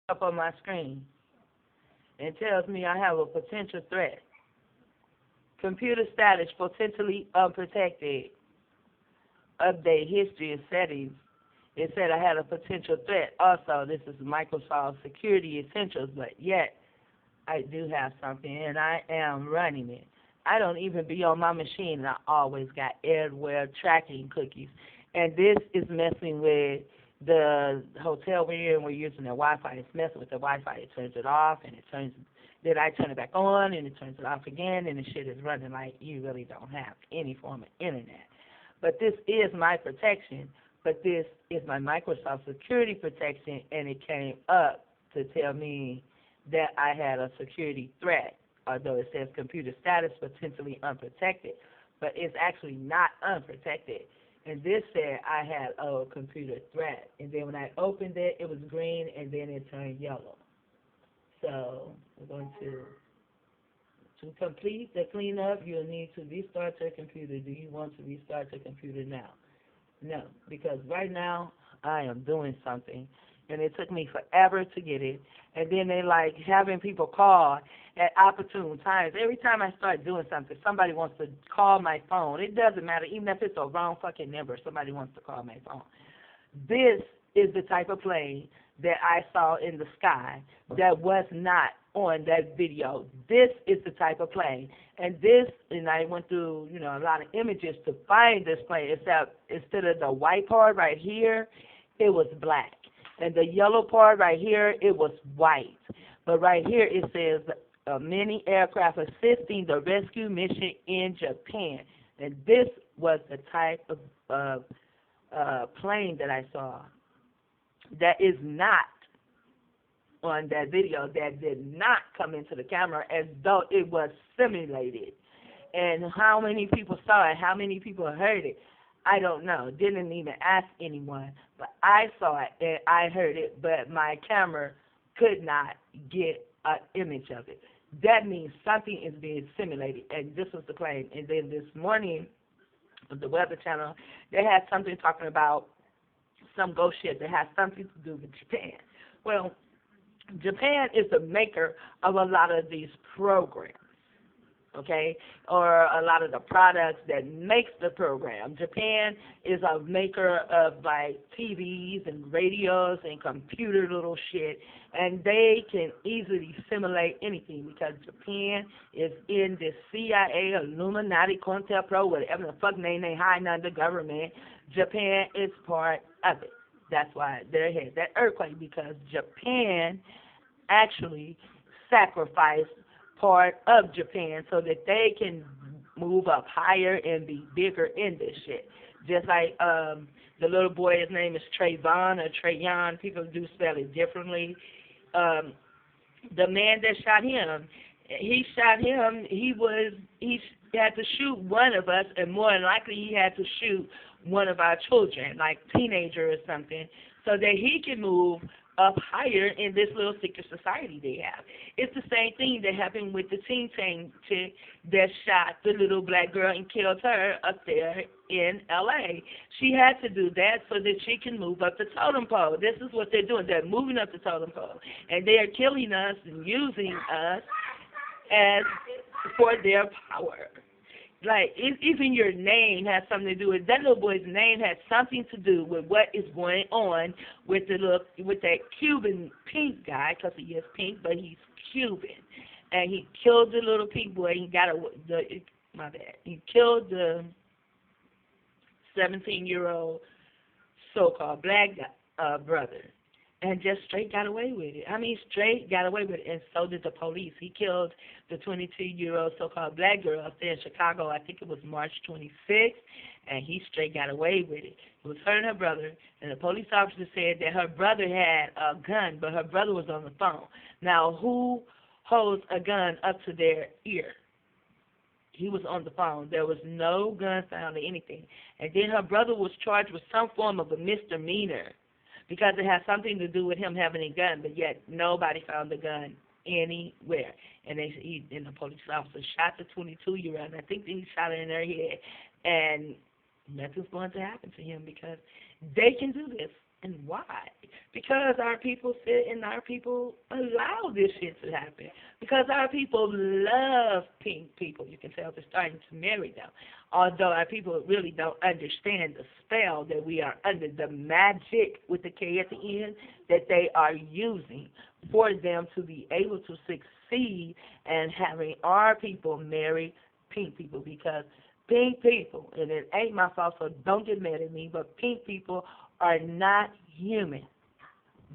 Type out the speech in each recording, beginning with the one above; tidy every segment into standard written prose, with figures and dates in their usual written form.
up on my screen and tells me I have a potential threat. Computer status potentially unprotected. Update history and settings. It said I had a potential threat. Also, this is Microsoft Security Essentials, but yet I do have something, and I am running it. I don't even be on my machine, and I always got airware tracking cookies. And this is messing with the hotel we're in. We're using the Wi-Fi. It's messing with the Wi-Fi. It turns it off, and then I turn it back on, and it turns it off again, and the shit is running like you really don't have any form of internet. But this is my protection, but this is my Microsoft security protection, and it came up to tell me that I had a security threat, although it says computer status potentially unprotected, but it's actually not unprotected. And this said I had a computer threat. And then when I opened it, it was green, and then it turned yellow. So we're going to complete the cleanup, you'll need to restart your computer. Do you want to restart your computer now? No, because right now I am doing something, and it took me forever to get it. And then they like having people call at opportune times. Every time I start doing something, somebody wants to call my phone. It doesn't matter, even if it's a wrong fucking number, somebody wants to call my phone. This is the type of plane that I saw in the sky that was not on that video. This is the type of plane. And I went through, a lot of images to find this plane, except instead of the white part right here, it was black. And the yellow part right here, it was white. But right here it says a mini aircraft assisting the rescue mission in Japan. And this was the type of plane that I saw that is not on that video, that did not come into the camera as though it was simulated. And how many people saw it, how many people heard it, I don't know. Didn't even ask anyone. But I saw it and I heard it, but my camera could not get an image of it. That means something is being simulated, and this was the plane. And then this morning, on the Weather Channel, they had something talking about some ghost shit that has something to do with Japan. Well, Japan is the maker of a lot of these programs, okay, or a lot of the products that makes the program. Japan is a maker of like TVs and radios and computer little shit, and they can easily simulate anything because Japan is in the CIA, Illuminati, COINTELPRO, whatever the fuck name they hiding under government. Japan is part of it. That's why they're here. That earthquake, because Japan actually sacrificed part of Japan so that they can move up higher and be bigger in this shit. Just like the little boy, his name is Trayvon or Trayon. People do spell it differently. The man that shot him, he had to shoot one of us, and more than likely he had to shoot one of our children, like teenager or something, so that he can move up higher in this little secret society they have. It's the same thing that happened with the teen chick that shot the little black girl and killed her up there in L.A. She had to do that so that she can move up the totem pole. This is what they're doing. They're moving up the totem pole, and they are killing us and using us as for their power. Like, even your name has something to do with that little boy's name has something to do with what is going on with that Cuban pink guy, because he is pink, but he's Cuban, and he killed the little pink boy. He killed the 17-year-old so-called black guy, brother, and just straight got away with it. I mean, straight got away with it, and so did the police. He killed the 22-year-old so-called black girl up there in Chicago. I think it was March 26th, and he straight got away with it. It was her and her brother, and the police officer said that her brother had a gun, but her brother was on the phone. Now, who holds a gun up to their ear? He was on the phone. There was no gun found or anything. And then her brother was charged with some form of a misdemeanor, because it has something to do with him having a gun, but yet nobody found the gun anywhere. And the police officer shot the 22-year-old, and I think he shot her in her head, and nothing's going to happen to him because they can do this. And why? Because our people sit and our people allow this shit to happen. Because our people love pink people. You can tell they're starting to marry them. Although our people really don't understand the spell that we are under, the magic with the K at the end that they are using for them to be able to succeed and having our people marry pink people. Because pink people, and it ain't my fault, so don't get mad at me, but pink people are not human.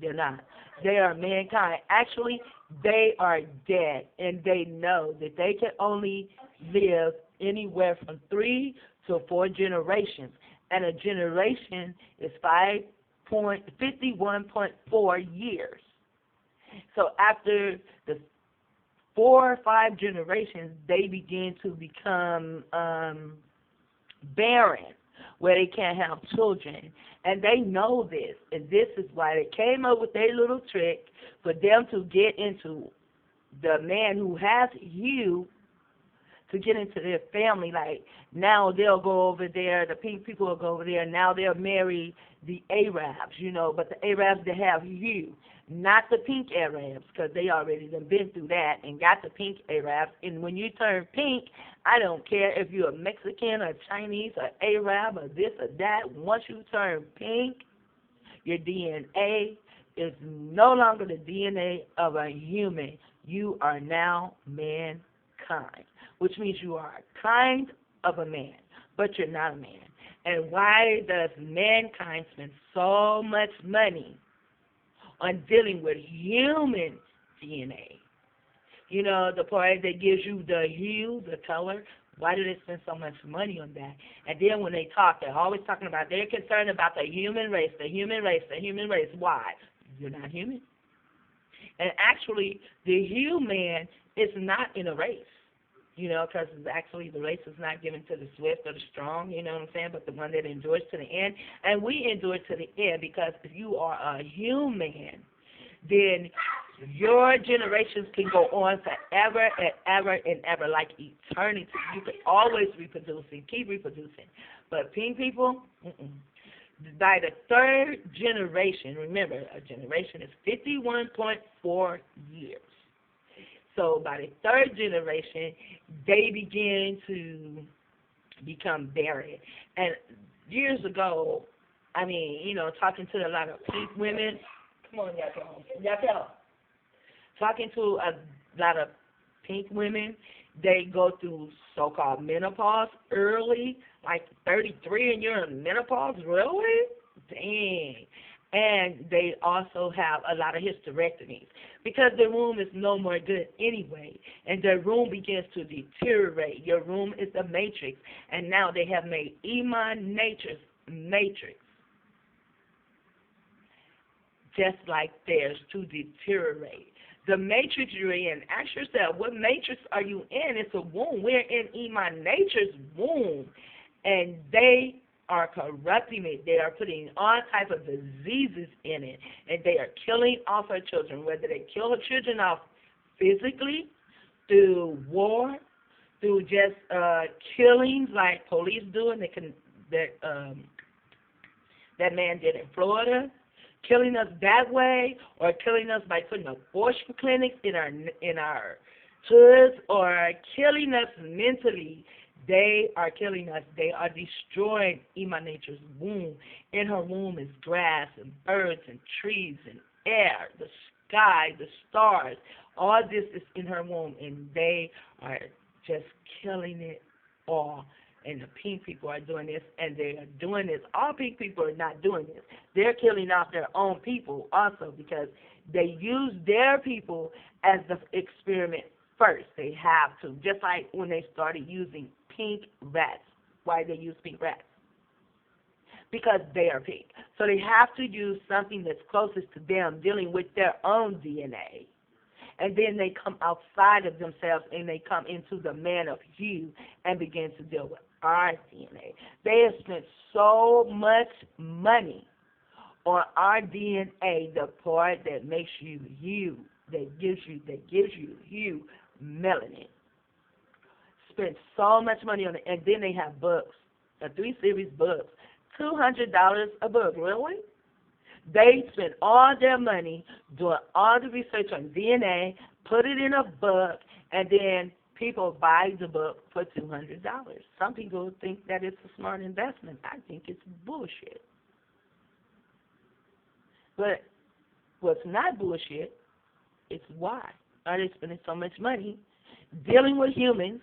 They're not. They are mankind. Actually, they are dead, and they know that they can only live anywhere from 3 to 4 generations, and a generation is 51.4 years. So after the 4 or 5 generations, they begin to become barren, where they can't have children. And they know this, and this is why they came up with their little trick for them to get into the man who has you, to get into their family. Like, now they'll go over there, the pink people will go over there, and now they'll marry the Arabs, you know, but the Arabs that have you, not the pink Arabs, because they already done been through that and got the pink Arabs. And when you turn pink, I don't care if you're a Mexican or Chinese or Arab or this or that. Once you turn pink, your DNA is no longer the DNA of a human. You are now mankind, which means you are a kind of a man, but you're not a man. And why does mankind spend so much money on dealing with human DNA? You know, the part that gives you the hue, the color. Why do they spend so much money on that? And then when they talk, they're always talking about, they're concerned about the human race, the human race, the human race. Why? You're not human. And actually, the human is not in a race. You know, because actually the race is not given to the swift or the strong, you know what I'm saying, but the one that endures to the end. And we endure to the end because if you are a human, then your generations can go on forever and ever and ever, like eternity. You can always reproduce and keep reproducing. But pink people, by the 3rd generation, remember, a generation is 51.4 years. So by the 3rd generation, they begin to become barren. And years ago, I mean, you know, talking to a lot of pink women, come on, y'all, talking to a lot of pink women, they go through so-called menopause early, like 33 and you're in menopause, really? Dang. And they also have a lot of hysterectomies because their womb is no more good anyway, and their womb begins to deteriorate. Your womb is a matrix, and now they have made emanatrix matrix just like theirs to deteriorate. The matrix you're in, ask yourself, what matrix are you in? It's a womb. We're in emanatrix womb, and they are corrupting it. They are putting all type of diseases in it, and they are killing off our children, whether they kill our children off physically, through war, through just killings like police do, and that man did in Florida, killing us that way, or killing us by putting abortion clinics in our hoods, or killing us mentally. They are killing us. They are destroying emanatrix womb. In her womb is grass and birds and trees and air, the sky, the stars. All this is in her womb, and they are just killing it all. And the pink people are doing this, and they are doing this. All pink people are not doing this. They're killing off their own people also because they use their people as the experiment first. They have to, just like when they started using pink rats. Why they use pink rats? Because they are pink. So they have to use something that's closest to them, dealing with their own DNA. And then they come outside of themselves and they come into the man of hue and begin to deal with our DNA. They have spent so much money on our DNA, the part that makes you hue, that gives you hue, melanin. Spent so much money on it, and then they have books, a 3-series books, $200 a book. Really? They spend all their money doing all the research on DNA, put it in a book, and then people buy the book for $200. Some people think that it's a smart investment. I think it's bullshit. But what's not bullshit is why are they spending so much money dealing with humans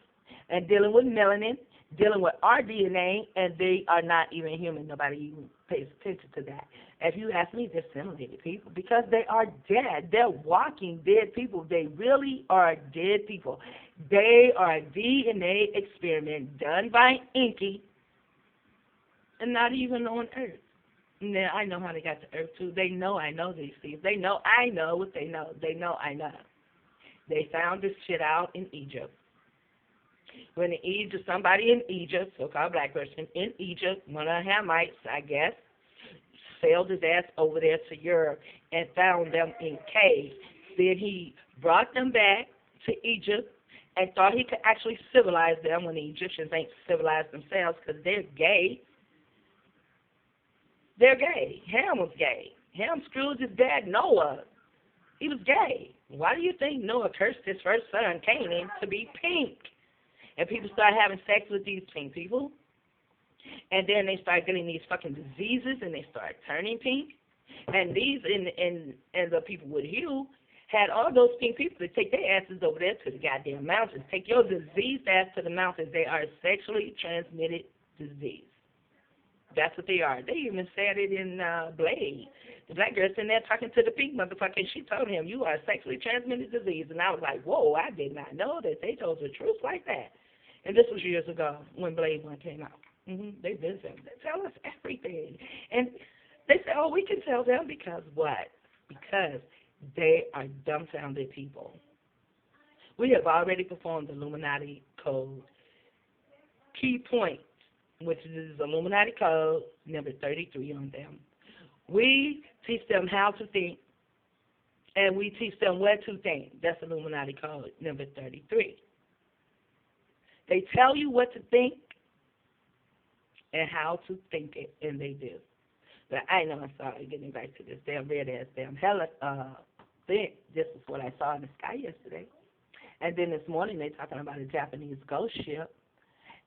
and dealing with melanin, dealing with our DNA, and they are not even human. Nobody even pays attention to that. If you ask me, they're simulated people because they are dead. They're walking dead people. They really are dead people. They are a DNA experiment done by Inky and not even on Earth. Now, I know how they got to Earth, too. They know I know these things. They know I know what they know. They know I know. They found this shit out in Egypt. When in Egypt, somebody in Egypt, so-called black person in Egypt, one of the Hamites, I guess, sailed his ass over there to Europe and found them in caves. Then he brought them back to Egypt and thought he could actually civilize them when the Egyptians ain't civilized themselves because they're gay. They're gay. Ham was gay. Ham screwed his dad, Noah. He was gay. Why do you think Noah cursed his first son, Canaan, to be pink? And people start having sex with these pink people. And then they start getting these fucking diseases and they start turning pink. And these and the people with hue had all those pink people to take their asses over there to the goddamn mountains. Take your diseased ass to the mountains. They are sexually transmitted disease. That's what they are. They even said it in Blade. The black girl sitting there talking to the pink motherfucker, and she told him, you are a sexually transmitted disease. And I was like, whoa, I did not know that they told the truth like that. And this was years ago when Blade 1 came out. They've been saying, they tell us everything. And they say, oh, we can tell them because what? Because they are dumbfounded people. We have already performed the Illuminati Code key point, which is Illuminati Code number 33 on them. We teach them how to think, and we teach them what to think. That's Illuminati Code number 33. They tell you what to think and how to think it, and they do. But I know I'm sorry getting back to this damn red-ass damn thing. This is what I saw in the sky yesterday. And then this morning they're talking about a Japanese ghost ship.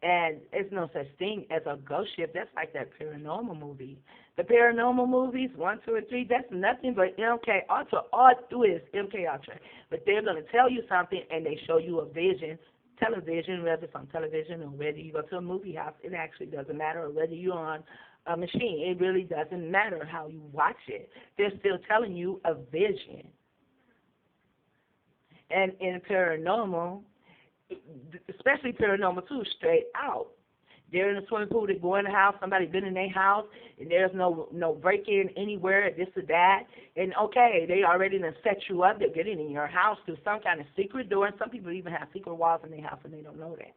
And it's no such thing as a ghost ship. That's like that paranormal movie. The paranormal movies, 1, 2, and 3, that's nothing but mAKe. All through it is mAKe. But they're going to tell you something, and they show you a vision, television, whether it's on television or whether you go to a movie house. It actually doesn't matter, or whether you're on a machine. It really doesn't matter how you watch it. They're still telling you a vision. And in paranormal, especially paranormal too, straight out. They're in a swimming pool, they go in the house, somebody been in their house, and there's no break-in anywhere, this or that. And okay, they already done set you up, they're getting in your house through some kind of secret door, and some people even have secret walls in their house and they don't know that.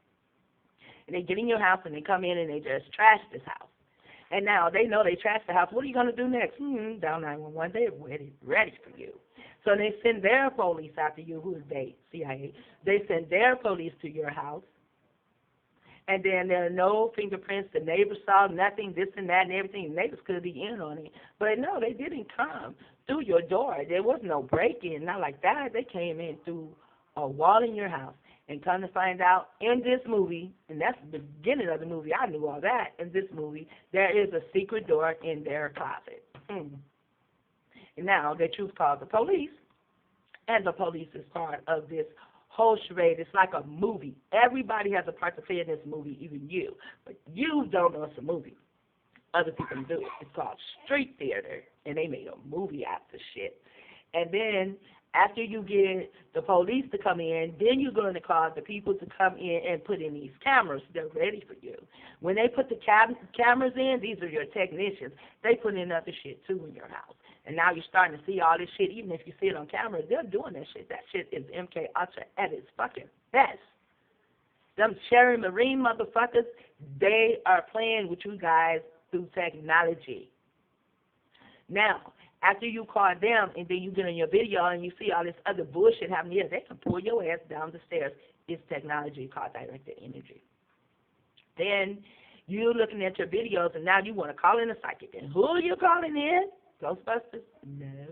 And they get in your house and they come in and they just trash this house. And now they know they trashed the house. What are you going to do next? Down 911, they're ready for you. So they send their police after you. Who is they? CIA. They send their police to your house. And then there are no fingerprints. The neighbors saw nothing, this and that and everything. The neighbors could be in on it. But no, they didn't come through your door. There was no break-in, not like that. They came in through a wall in your house. And come to find out, in this movie, and that's the beginning of the movie, I knew all that, in this movie, there is a secret door in their closet. And now they choose to call the police, and the police is part of this whole charade. It's like a movie. Everybody has a part to play in this movie, even you. But you don't know it's a movie. Other people do it. It's called street theater, and they made a movie out of shit. And then after you get the police to come in, then you're going to call the people to come in and put in these cameras. They're ready for you. When they put the cameras in, these are your technicians. They put in other shit, too, in your house. And now you're starting to see all this shit. Even if you see it on camera, they're doing that shit. That shit is mAKe at its fucking best. Them Cherry Marine motherfuckers, they are playing with you guys through technology. Now, after you call them and then you get on your video and you see all this other bullshit happening, they can pull your ass down the stairs. It's technology called directed energy. Then you're looking at your videos and now you want to call in a psychic. And who are you calling in? Ghostbusters? No.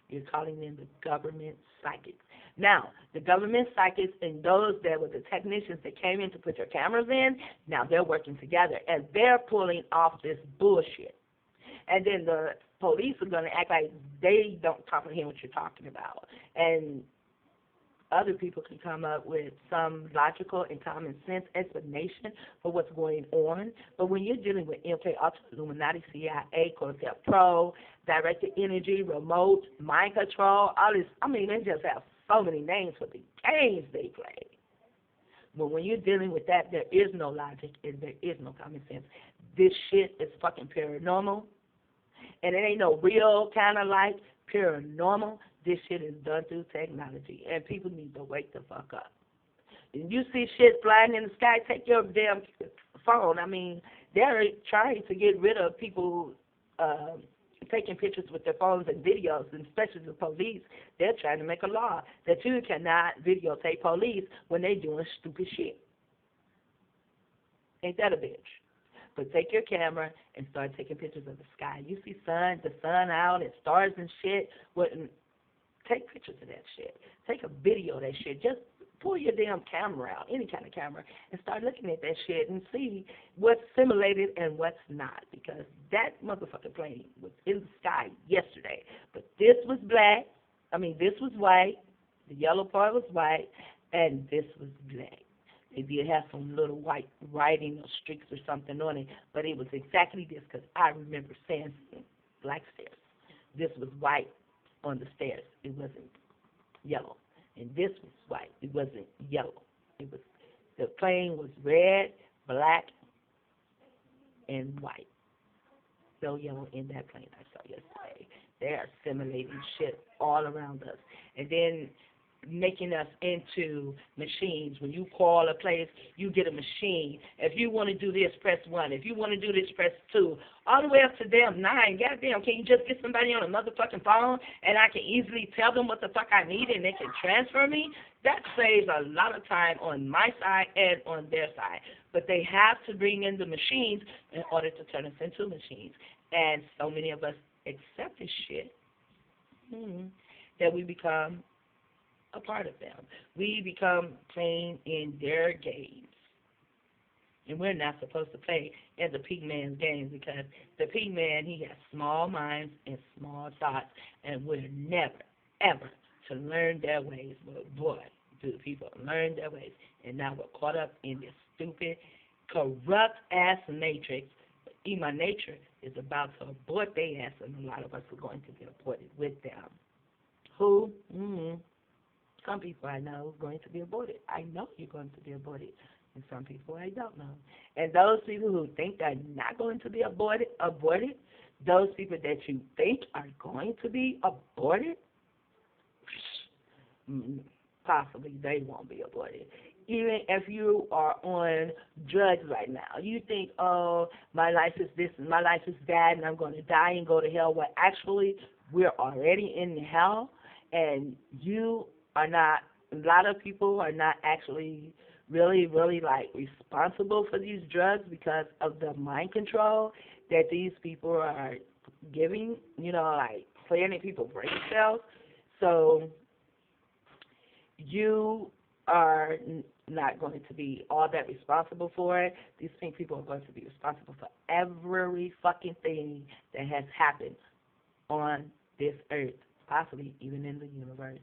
You're calling in the government psychics. Now, the government psychics and those that were the technicians that came in to put your cameras in, now they're working together, and they're pulling off this bullshit. And then the police are going to act like they don't comprehend what you're talking about. And other people can come up with some logical and common sense explanation for what's going on. But when you're dealing with mAKe, Illuminati, CIA, Cortez Pro, directed energy, remote, mind control, all this, I mean, they just have so many names for the games they play. But when you're dealing with that, there is no logic and there is no common sense. This shit is fucking paranormal. And it ain't no real kind of like paranormal. This shit is done through technology, and people need to wake the fuck up. If you see shit flying in the sky, take your damn phone. I mean, they're trying to get rid of people taking pictures with their phones and videos, and especially the police. They're trying to make a law that you cannot videotape police when they're doing stupid shit. Ain't that a bitch? But take your camera and start taking pictures of the sky. You see the sun out and stars and shit. Take pictures of that shit. Take a video of that shit. Just pull your damn camera out, any kind of camera, and start looking at that shit and see what's simulated and what's not. Because that motherfucking plane was in the sky yesterday. But this was black. This was white. The yellow part was white. And this was black. Maybe it had some little white writing or streaks or something on it, but it was exactly this because I remember seeing black stairs. This was white on the stairs. It wasn't yellow. And this was white. It wasn't yellow. The plane was red, black, and white. No yellow in that plane I saw yesterday. They are simulating shit all around us. And then making us into machines. When you call a place, you get a machine. If you want to do this, press 1. If you want to do this, press 2. All the way up to damn 9. Goddamn, can you just get somebody on a motherfucking phone and I can easily tell them what the fuck I need and they can transfer me? That saves a lot of time on my side and on their side. But they have to bring in the machines in order to turn us into machines. And so many of us accept this shit that we become a part of them. We become playing in their games. And we're not supposed to play in the pig man's games because the pig man, he has small minds and small thoughts, and we're never, ever to learn their ways. But boy, do people learn their ways. And now we're caught up in this stupid, corrupt-ass matrix. Human nature is about to abort their ass, and a lot of us are going to be aborted with them. Who? Some people I know are going to be aborted. I know you're going to be aborted. And some people I don't know. And those people who think they're not going to be aborted, those people that you think are going to be aborted, possibly they won't be aborted. Even if you are on drugs right now, you think, oh, my life is this and my life is that and I'm going to die and go to hell. Well, actually, we're already in hell, and you are not, a lot of people are not actually really, like responsible for these drugs because of the mind control that these people are giving, like planning people's brain cells. So you are not going to be all that responsible for it. These same people are going to be responsible for every fucking thing that has happened on this earth, possibly even in the universe.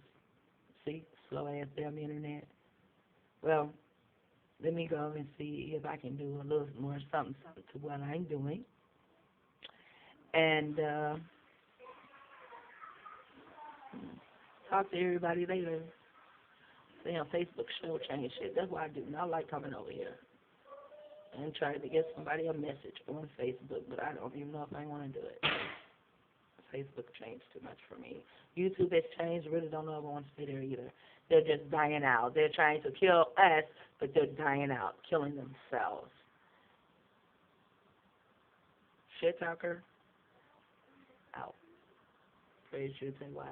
See, slow ass damn internet. Well, let me go and see if I can do a little more something to what I'm doing. And talk to everybody later. See, on Facebook, show change shit. That's what I do. And I like coming over here and trying to get somebody a message on Facebook, but I don't even know if I want to do it. Facebook changed too much for me. YouTube has changed. Really don't know if I want to stay there either. They're just dying out. They're trying to kill us, but they're dying out, killing themselves. Shit talker, out. Praise you, say why,